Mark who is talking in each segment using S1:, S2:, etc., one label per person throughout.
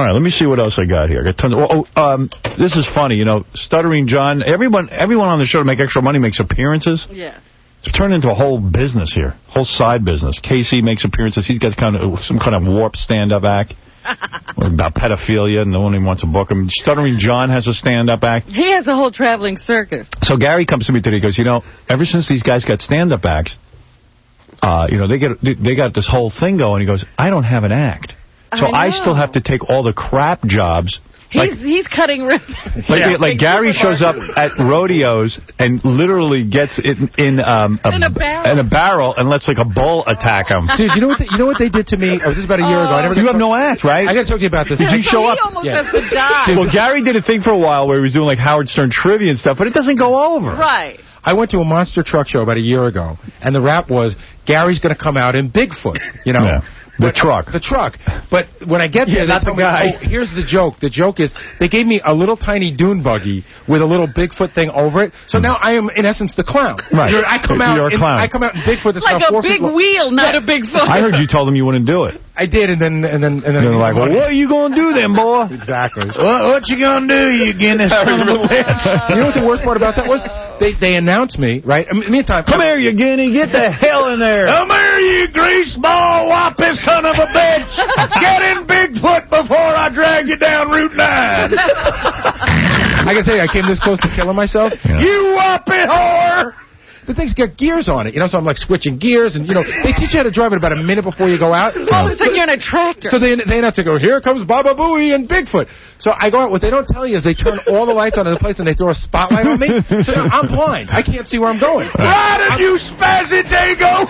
S1: right, let me see what else I got here. I got tons of, this is funny, you know, Stuttering John. Everyone on the show to make extra money makes appearances.
S2: Yes.
S1: It's turned into a whole business here, whole side business. Casey makes appearances. He's got some kind of warped stand-up act about pedophilia, and no one even wants to book him. Stuttering John has a stand-up act.
S2: He has a whole traveling circus.
S1: So Gary comes to me today. He goes, you know, ever since these guys got stand-up acts, you know, they got this whole thing going. He goes, I don't have an act. So I still have to take all the crap jobs.
S2: He's cutting ribbons.
S1: Like Gary shows up at rodeos and literally gets it in a barrel and lets like a bull attack him.
S3: Dude, you know what they did to me? Oh, this is about a year ago.
S1: You have no act, right?
S3: I got to talk to you about this.
S1: Did you show up?
S2: He almost has to die.
S1: Well, Gary did a thing for a while where he was doing like Howard Stern trivia and stuff, but it doesn't go over.
S2: Right.
S3: I went to a monster truck show about a year ago, and the rap was, Gary's going to come out in Bigfoot, you know?
S1: Yeah. The truck.
S3: The truck. But when I get there,
S1: not the guy.
S3: Oh, here's the joke. The joke is they gave me a little tiny dune buggy with a little Bigfoot thing over it. So now I am, in essence, the clown.
S1: Right.
S3: I come out in Bigfoot. That's
S2: like a big wheel, not a big foot.
S1: I heard you told him you wouldn't do it.
S3: I did, and then
S1: they're like, well, what are you going to do then, boy?
S3: Exactly.
S1: What you going to do, you Guinness son of a bitch?
S3: You know what the worst part about that was? They announced me, right? Meantime,
S1: come here, you guinea. Get the hell in there.
S4: Come here, you greaseball, whoppy son of a bitch. Get in Bigfoot before I drag you down Route 9.
S3: I can tell you, I came this close to killing myself.
S1: Yeah.
S4: You whoppy whore.
S3: The thing's got gears on it, you know, so I'm like switching gears, and, you know, they teach you how to drive it about a minute before you go out.
S2: All of a sudden you're in a tractor.
S3: So they have to go, here comes Baba Booey and Bigfoot. So I go out, what they don't tell you is they turn all the lights on in the place and they throw a spotlight on me. So now I'm blind. I can't see where I'm going.
S4: Right, you spazzy dago!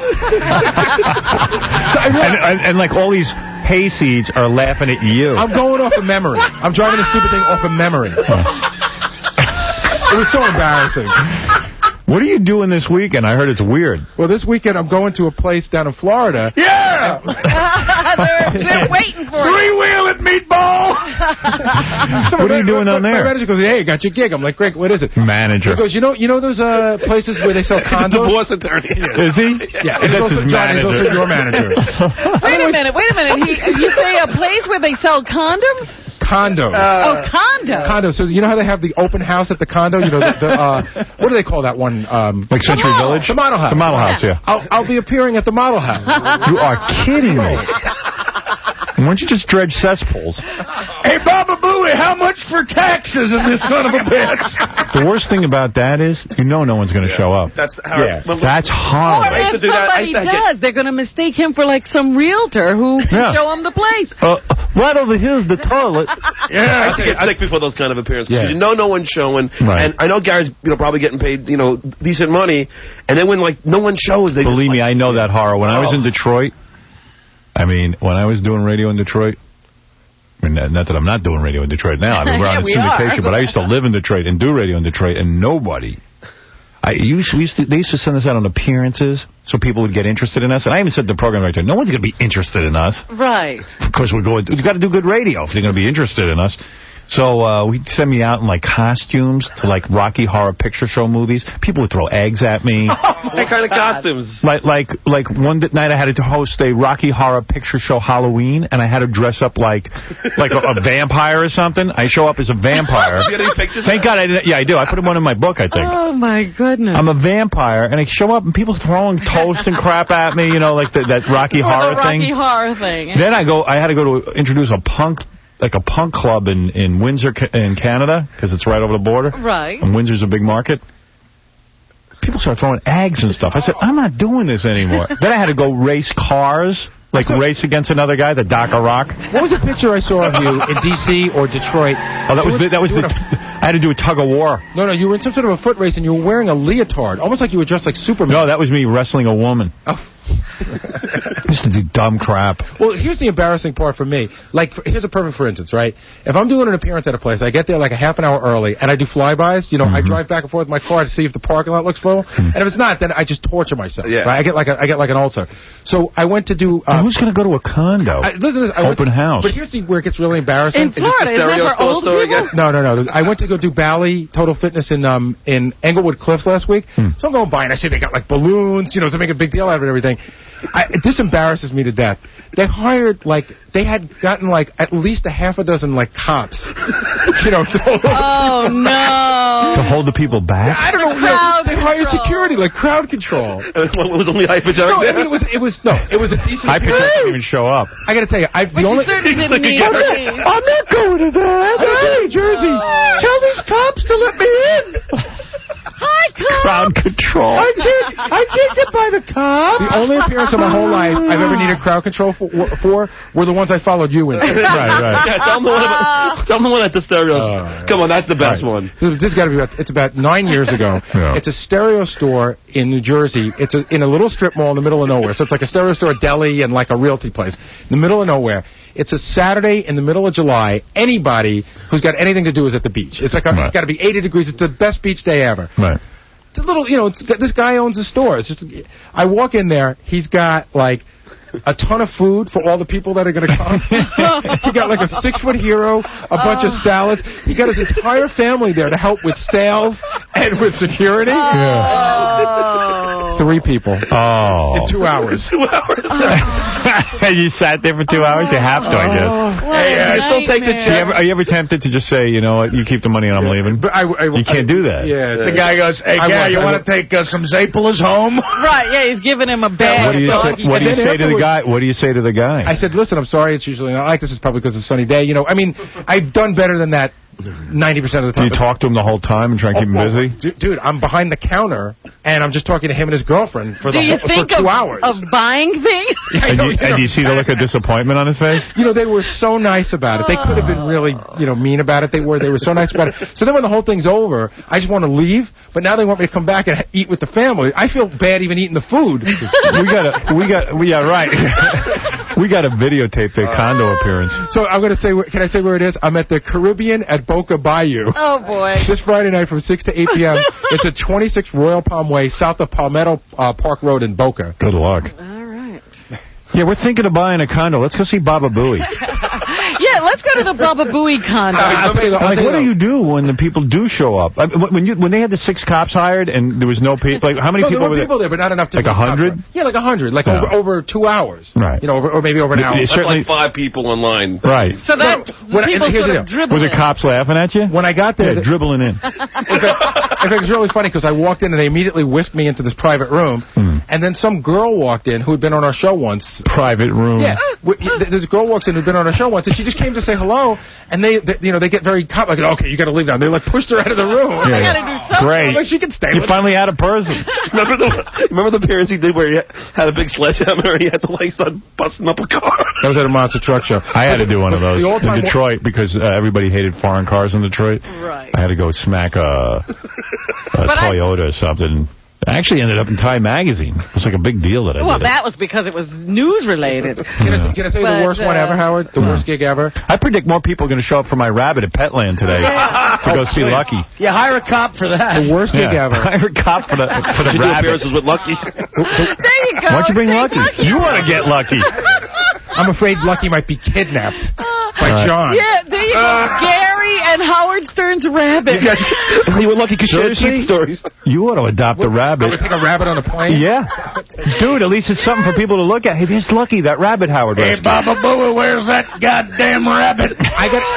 S1: and like all these hayseeds are laughing at you.
S3: I'm going off of memory. I'm driving this stupid thing off of memory. It was so embarrassing.
S1: What are you doing this weekend? I heard it's weird.
S3: Well, this weekend I'm going to a place down in Florida.
S4: Yeah!
S2: they're waiting for it.
S4: Three-wheel it, meatball!
S1: What are you doing down there?
S3: My manager goes, hey, got your gig. I'm like, great, what is it?
S1: Manager.
S3: He goes, you know those places where they sell condos?
S4: Divorce attorney.
S1: Is he?
S3: Yeah.
S1: That's
S3: also,
S1: his
S3: John, he's also your manager.
S2: Wait a minute. You say a place where they sell condoms?
S3: Condo.
S2: Condo.
S3: So you know how they have the open house at the condo? You know, what do they call that one?
S1: Like Century Village?
S3: The model house.
S1: The model house, yeah.
S3: I'll be appearing at the model house.
S1: You are kidding me. Why don't you just dredge cesspools?
S4: Hey, Baba Booey, how much for taxes in this son of a bitch?
S1: The worst thing about that is, you know no one's going to show up.
S4: That's
S1: That's horrible.
S2: Or if somebody does, they're going to mistake him for like some realtor who can show him the place.
S1: Right over here's the toilet.
S4: Yeah, I used to get sick before those kind of appearances because you know no one's showing,
S1: right.
S4: And I know Gary's probably getting paid decent money, and then when like no one shows, they
S1: believe
S4: just,
S1: me, I know that horror. When I was in Detroit, when I was doing radio in Detroit, I mean, not that I'm not doing radio in Detroit now. I mean, we're on a syndication, but I used to live in Detroit and do radio in Detroit, and nobody. They used to send us out on appearances so people would get interested in us. And I even said to the program right there, no one's going to be interested in us.
S2: Right.
S1: Because we've got to do good radio if they're going to be interested in us. So we'd send me out in, like, costumes to, like, Rocky Horror Picture Show movies. People would throw eggs at me.
S4: What kind of costumes?
S1: Like one night I had to host a Rocky Horror Picture Show Halloween, and I had to dress up like a vampire or something. I show up as a vampire.
S4: Do you have any pictures?
S1: Thank God I didn't. Yeah, I do. I put one in my book, I think.
S2: Oh, my goodness.
S1: I'm a vampire, and I show up, and people throwing toast and crap at me, like that Rocky Horror thing.
S2: Rocky Horror thing.
S1: Then I had to go to introduce a punk club in Windsor, in Canada, because it's right over the border.
S2: Right.
S1: And Windsor's a big market. People start throwing eggs and stuff. I said, I'm not doing this anymore. Then I had to go race cars, race against another guy, the Doc of Rock.
S3: What was the picture I saw of you in D.C. or Detroit?
S1: Oh, I had to do a tug of war.
S3: No, you were in some sort of a foot race, and you were wearing a leotard, almost like you were dressed like Superman.
S1: No, that was me wrestling a woman.
S3: Oh.
S1: I used to do dumb crap.
S3: Well, here's the embarrassing part for me. Here's a perfect for instance, right? If I'm doing an appearance at a place, I get there like a half an hour early, and I do flybys. I drive back and forth with my car to see if the parking lot looks full. And if it's not, then I just torture myself. Yeah. Right? I get like an ulcer. So I went to do...
S1: who's going to go to a condo?
S3: Listen to this.
S1: Open house.
S3: But here's where it gets really embarrassing.
S2: In Florida, is this the stereo store again?
S3: No. I went to go do Bally Total Fitness in Englewood Cliffs last week. So I'm going by, and I see they got like balloons, so make a big deal out of it and everything. This embarrasses me to death. They hired, like, they had gotten, like, at least a half a dozen, like, cops. You know,
S2: oh, no.
S1: To hold the people back?
S3: I don't know. They hired security, like crowd control.
S5: It was only Hyperjunk there?
S3: I mean, it was a decent...
S1: Hyperjunk didn't even show up.
S3: I got to tell you,
S2: I'm not
S3: going to that. Hey, Jersey, tell these cops to let me in.
S2: Hi, cops.
S1: Crowd control.
S3: I can't get by the cops. The only appearance of my whole life I've ever needed crowd control for were the ones I followed you in.
S1: Right.
S5: Yeah, tell them the one at the stereos. Come on, that's the best one.
S3: This has got to be it's about 9 years ago.
S1: Yeah.
S3: It's a stereo store in New Jersey. It's in a little strip mall in the middle of nowhere. So it's like a stereo store, a deli, and like a realty place in the middle of nowhere. It's a Saturday in the middle of July. Anybody who's got anything to do is at the beach. It's like it's got to be 80 degrees. It's the best beach day ever.
S1: Right.
S3: It's a little, this guy owns a store. It's just, I walk in there. He's got like a ton of food for all the people that are going to come. He got like a 6-foot hero, a bunch of salads. He got his entire family there to help with sales and with security.
S2: Oh.
S3: 3 people.
S1: Oh.
S3: In 2 hours.
S5: 2 hours.
S1: You sat there for 2 hours? You have to, I guess.
S5: Hey, I still take the check.
S1: Are you ever tempted to just say, you know what, you keep the money and I'm leaving?
S3: But
S1: you can't do that.
S3: Yeah.
S4: The guy goes, hey, Gary, you want to take some Zapolas home?
S2: Right, yeah, he's giving him a bag.
S1: What do you say to the guy? What do you say to the guy?
S3: I said, listen, I'm sorry, it's usually not like this. It's probably because it's a sunny day. I mean, I've done better than that 90% of the time.
S1: Do you talk to him the whole time and try and keep him busy?
S3: Dude, I'm behind the counter, and I'm just talking to him and his girlfriend for 2 hours.
S2: Of buying things?
S1: And do you see the look of disappointment on his face?
S3: They were so nice about it. They could have been really, mean about it. They were so nice about it. So then when the whole thing's over, I just want to leave, but now they want me to come back and eat with the family. I feel bad even eating the food.
S1: We got to videotape their condo appearance.
S3: So I'm going to say, can I say where it is? I'm at the Caribbean at Boca Bayou.
S2: Oh, boy.
S3: This Friday night from 6 to 8 p.m. It's at 26 Royal Palm Way, south of Palmetto Park Road in Boca.
S1: Good luck.
S2: All right.
S1: Yeah, we're thinking of buying a condo. Let's go see Baba Booey.
S2: Yeah, let's go to the Baba Booey condo.
S1: What do you do when the people do show up? I mean, when they had the 6 cops hired and there was no people, like how many people were there?
S3: There, but not enough to
S1: like 100?
S3: Yeah, like 100, like over 2 hours.
S1: Right.
S3: Or maybe over an hour.
S5: That's like 5 people in line.
S1: Right.
S2: So that people sort of dribble.
S1: Were the cops laughing at you?
S3: When I got there,
S1: dribbling in.
S3: In fact, it's really funny because I walked in and they immediately whisked me into this private room, and then some girl walked in who had been on our show once.
S1: Private room.
S3: Yeah, this girl walks in who'd been on our show once, and she just came to say hello, and they get very like, okay, you got to leave now. They like pushed her out of the room.
S2: I got to do something.
S1: Great.
S3: Like she can stay.
S1: You finally had a person.
S5: Remember the appearance he did where he had a big sledgehammer and he had to like start busting up a car?
S3: That was at a monster truck show.
S1: I had to do one of those in Detroit because everybody hated foreign cars in Detroit.
S2: Right.
S1: I had to go smack a Toyota or something. I actually ended up in Time Magazine. It was like a big deal that I did.
S2: Well, that was because it was news-related.
S3: Can I say the worst one ever, Howard? The worst gig ever?
S1: I predict more people are going to show up for my rabbit at Petland today to go see Lucky.
S4: Yeah, hire a cop for that.
S3: The worst gig ever.
S1: Hire a cop for the
S5: rabbit. Do appearances with Lucky.
S2: There you go.
S1: Why don't you bring Lucky? You want to get Lucky.
S3: I'm afraid Lucky might be kidnapped by John.
S2: Yeah, there you go. Gary and Howard Stern's rabbit.
S5: You were lucky because she had cheat stories.
S1: You ought to adopt a rabbit.
S3: Would take a rabbit on a plane?
S1: Yeah. Dude, at least it's something for people to look at. Hey, there's Lucky, that rabbit Howard rescued.
S4: Hey, Baba Booey, where's that goddamn rabbit?
S3: I got to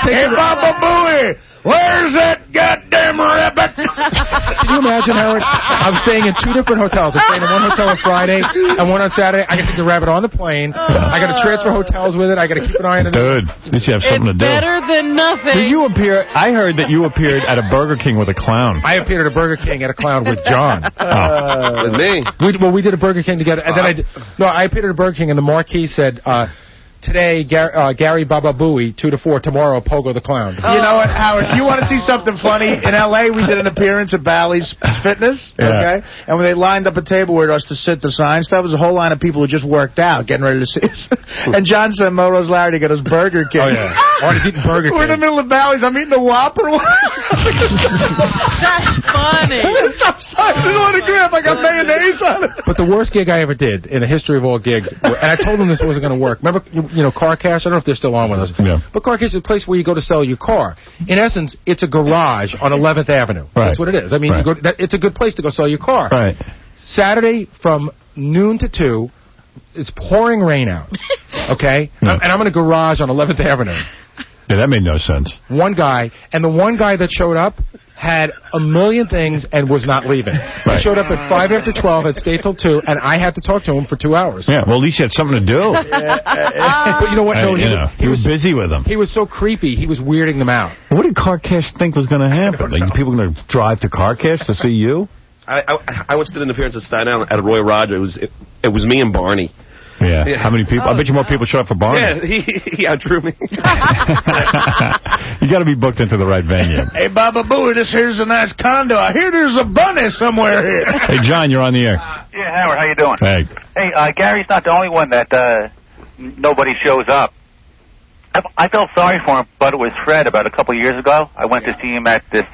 S3: take
S4: Hey, Baba Booey, where's that goddamn rabbit?
S3: Can you imagine, Howard? I'm staying in 2 different hotels. I'm staying in one hotel on Friday and one on Saturday. I got to take the rabbit on the plane. I got to transfer hotels with it. I got to keep an eye on it.
S1: Dude, at least you have something to do.
S2: Better than nothing.
S1: Did you appear? I heard that you appeared at a Burger King with a clown.
S3: I appeared at a Burger King at a clown with John.
S5: With me.
S3: We did a Burger King together, and then I appeared at a Burger King, and the marquee said, today, Gary Baba Booey, 2 to 4. Tomorrow, Pogo the Clown.
S4: You know what, Howard? You want to see something funny? In L.A., we did an appearance at Bally's Fitness, okay? And when they lined up a table where us to sit to sign stuff, was a whole line of people who just worked out, getting ready to see us. And John said, Moto's Larry to get us Burger King.
S3: Oh, yeah. Oh, he's eating Burger King.
S4: We're in the middle of Bally's. I'm eating a Whopper.
S2: That's funny.
S4: I'm sorry. I didn't want to grab. I got mayonnaise on it.
S3: But the worst gig I ever did in the history of all gigs, and I told them this wasn't going to work. Remember, Car Cash? I don't know if they're still on with us.
S1: Yeah.
S3: But Car Cash is a place where you go to sell your car. In essence, it's a garage on 11th Avenue.
S1: Right.
S3: That's what it is. I mean, it's a good place to go sell your car.
S1: Right.
S3: Saturday from noon to 2, it's pouring rain out, okay? And I'm in a garage on 11th Avenue.
S1: Yeah, that made no sense.
S3: One guy, and the one guy that showed up had a million things and was not leaving. Right. He showed up at 5 after 12 and stayed till 2, and I had to talk to him for 2 hours.
S1: Yeah, well, at least you had something to do.
S3: But you know what? No,
S1: he was busy with them.
S3: He was so creepy, he was weirding them out.
S1: What did Car Cash think was going to happen? Like, people going to drive to Car Cash to see you?
S5: I once did an appearance at Staten Island at Roy Roger. It was me and Barney.
S1: Yeah. How many people? I bet you more people showed up for Barney.
S5: Yeah, he outdrew me.
S1: You got to be booked into the right venue.
S4: Hey, Baba Booey, this here's a nice condo. I hear there's a bunny somewhere here.
S1: Hey, John, you're on the air.
S6: Yeah, Howard, how you doing?
S1: Hey.
S6: Hey, Gary's not the only one that nobody shows up. I felt sorry for him, but it was Fred about a couple of years ago. I went to see him at this,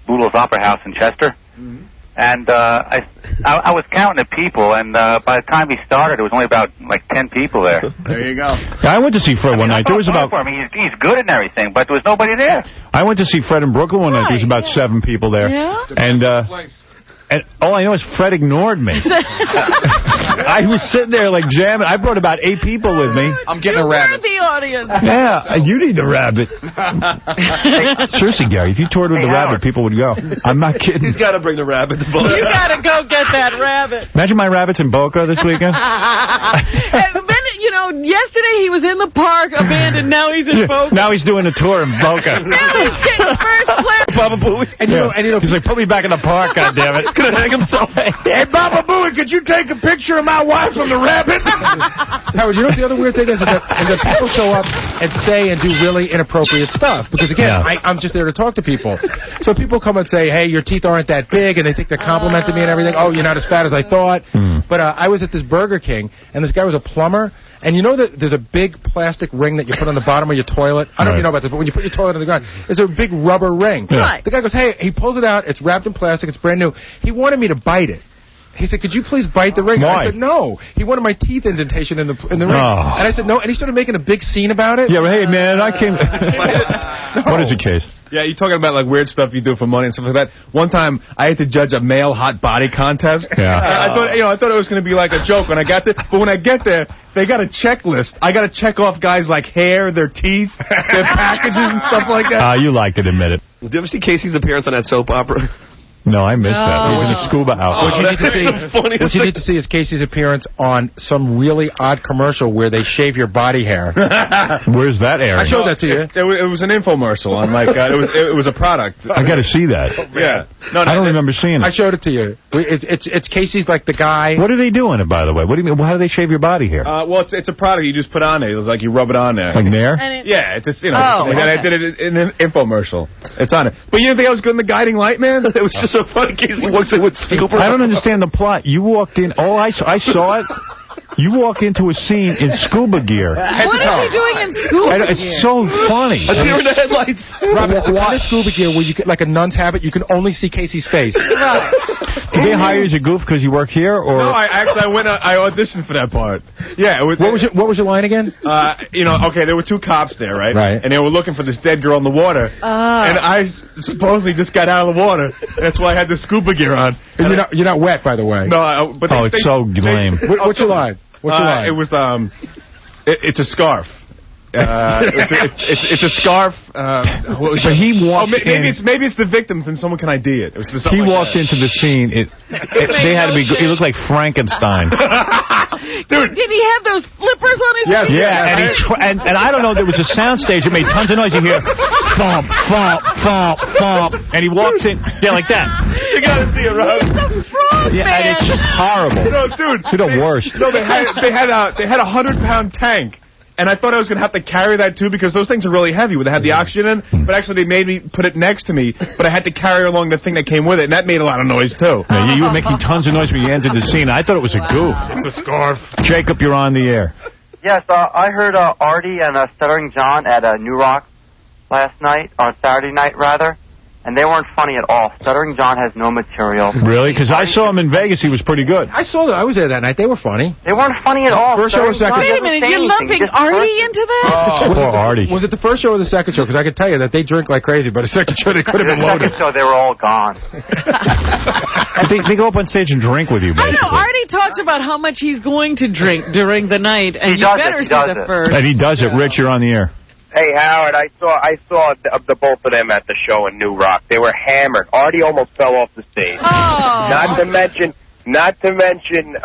S6: Boodle's Opera House in Chester. Mm-hmm. And I was counting the people, and by the time he started, there was only about, 10 people there.
S4: There you go.
S1: Yeah, I went to see Fred one night. There was about...
S6: He's good and everything, but there was nobody there.
S1: I went to see Fred in Brooklyn one night. There was about 7 people there.
S2: Yeah?
S1: And all I know is Fred ignored me. I was sitting there jamming. I brought about 8 people with me.
S3: I'm getting a rabbit.
S2: The audience.
S1: Yeah, you need a rabbit. Seriously, Gary, if you toured with the rabbit, people would go. I'm not kidding.
S5: He's got to bring the rabbit to Boca.
S2: You got to go get that rabbit.
S1: Imagine my rabbits in Boca this weekend.
S2: And then, yesterday he was in the park abandoned. Now he's in Boca.
S1: Now he's doing a tour in Boca.
S2: Now he's getting first place.
S5: Baba Booey.
S3: And
S1: he's like, put me back in the park, goddammit.
S5: He's going to hang himself.
S4: Hey, Baba Booey, could you take a picture of my wife and the rabbit?
S3: Howard, you know what the other weird thing is that people show up and say and do really inappropriate stuff. Because, again, I'm just there to talk to people. So people come and say, hey, your teeth aren't that big, and they think they're complimenting me and everything. Oh, you're not as fat as I thought. But I was at this Burger King, and this guy was a plumber. And you know that there's a big plastic ring that you put on the bottom of your toilet? I don't know if you know about this, but when you put your toilet on the ground, there's a big rubber ring.
S2: Right.
S3: The guy goes, hey, he pulls it out. It's wrapped in plastic. It's brand new. He wanted me to bite it. He said, could you please bite the ring?
S1: Why?
S3: I said, no. He wanted my teeth indentation in the ring.
S1: Oh.
S3: And I said, no. And he started making a big scene about it.
S1: Yeah, but hey, man, I came... What is the case?
S7: Yeah, you're talking about weird stuff you do for money and stuff like that. One time, I had to judge a male hot body contest.
S1: Yeah.
S7: I thought it was going to be like a joke when I got there. But when I get there, they got a checklist. I got to check off guys' hair, their teeth, their packages and stuff like that.
S1: You like it, admit it.
S5: Did you ever see Casey's appearance on that soap opera?
S1: No, I missed that. He was in a scuba outfit.
S3: What you need to see is Casey's appearance on some really odd commercial where they shave your body hair.
S1: Where's that airing?
S3: I showed that to you.
S7: It was an infomercial on it was a product.
S1: I got to see that.
S7: Yeah.
S1: I don't remember seeing it.
S3: I showed it to you. It's Casey's the guy.
S1: What are they doing it, by the way? What do you mean? How do they shave your body hair?
S7: Well, it's a product you just put on there. It's like you rub it on there.
S1: Like Nair?
S7: Yeah, it's just, and I did it in an infomercial. It's on it. But you didn't think I was good in the guiding light, man?
S5: It was just so funny. Casey walks in with Scooper.
S1: I don't understand the plot. You walked in. Oh, I saw it. You walk into a scene in scuba gear.
S2: What is he doing in scuba gear?
S1: It's so funny.
S5: A deer in the headlights.
S3: Robin, it's the kind of scuba gear where you get like a nun's habit. You can only see Casey's face.
S2: Right.
S1: Did they hire you as a goof because you work here, or?
S7: No, I auditioned for that part. Yeah. It was,
S3: what was your line again?
S7: Okay, there were 2 cops there, right?
S3: Right.
S7: And they were looking for this dead girl in the water. And I supposedly just got out of the water. That's why I had the scuba gear on.
S3: You're not wet, by the way.
S7: No, but
S1: it's so lame.
S3: What's your line? What's your line?
S7: It was it's a scarf. It's a scarf.
S1: So he walked
S7: maybe it's the victims, and someone can ID it.
S1: He walked into the scene. They had to be. He looked like Frankenstein.
S2: Dude, did he have those flippers on his feet?
S1: Yeah, and I don't know. There was a sound stage that made tons of noise. You hear thump, thump, thump, thump, and he walks in, like that.
S7: You gotta see it, Rob.
S2: He's the frog man.
S1: And it's just horrible.
S7: No, dude,
S1: you're the worst.
S7: No, they had a 100-pound tank. And I thought I was going to have to carry that, too, because those things are really heavy. They had the oxygen in, but actually they made me put it next to me, but I had to carry along the thing that came with it, and that made a lot of noise, too.
S1: Yeah, you were making tons of noise when you entered the scene. I thought it was a goof.
S7: It's a scarf.
S1: Jacob, you're on the air.
S8: Yes, I heard Artie and Stuttering John at New Rock last night, or Saturday night, rather. and they weren't funny at all. Stuttering John has no material.
S1: Really? Because I saw him in Vegas. He was pretty good.
S3: I saw them. I was there that night. They were funny.
S8: They weren't funny at all.
S3: First show or second?
S2: Wait a minute, you're lumping Artie into that?
S1: Poor Artie.
S3: Was it the first show or the second show? Because I could tell you that they drink like crazy, but the second show they could have been
S8: The
S3: loaded.
S8: second show, they were all gone.
S1: They go up on stage and drink with you, basically.
S2: I know, Artie talks about how much he's going to drink during the night, and you better see the first.
S1: And he does it. Rich, you're on the air.
S9: Hey, Howard, I saw the both of them at the show in New Rock. They were hammered. Artie almost fell off the stage.
S2: Oh.
S9: Not to mention,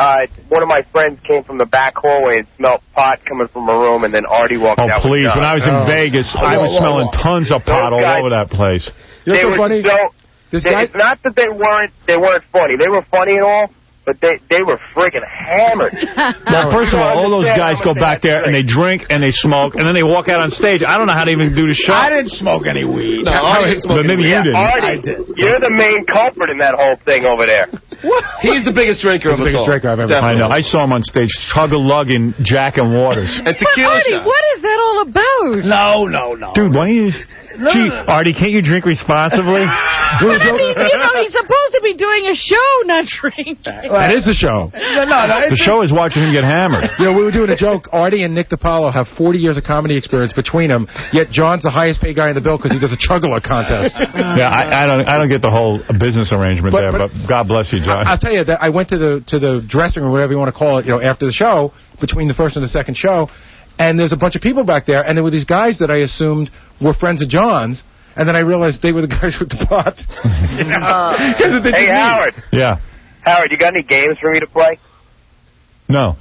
S9: one of my friends came from the back hallway and smelled pot coming from a room, and then Artie walked out.
S1: Oh, please. When I was in Vegas, I was smelling tons of pot all over that place.
S9: They were funny. It's not that they weren't funny. They were funny and all, but they were friggin' hammered.
S1: Well, first of all those guys go back there and they drink and they smoke and then they walk out on stage. I don't know how to even do the show.
S4: I didn't smoke any weed.
S9: No, I didn't smoke
S1: but maybe
S9: any weed.
S1: you didn't.
S9: Artie, you're the main culprit in that whole thing over there.
S5: He's the biggest drinker of us all.
S3: The biggest drinker I've ever
S1: I know. I saw him on stage chug-a-lugging Jack and Waters.
S5: And tequila
S2: Artie,
S5: shots.
S2: what is that all about?
S4: No.
S1: Dude, why don't you... Gee, Artie, can't you drink responsibly?
S2: But I mean, he's supposed to be doing a show, not drinking.
S3: That is the show.
S1: The show is watching him get hammered.
S3: We were doing a joke. Artie and Nick DiPaolo have 40 years of comedy experience between them, yet John's the highest paid guy in the bill because he does a chugula contest.
S1: Yeah, I don't get the whole business arrangement there, but God bless you, John.
S3: I'll tell you that I went to the dressing room, whatever you want to call it, after the show, between the first and the second show, and there's a bunch of people back there, and there were these guys that I assumed were friends of John's, and then I realized they were the guys with the pot.
S9: Hey, Howard.
S1: Yeah.
S9: Howard, you got any games for me to play?
S1: No.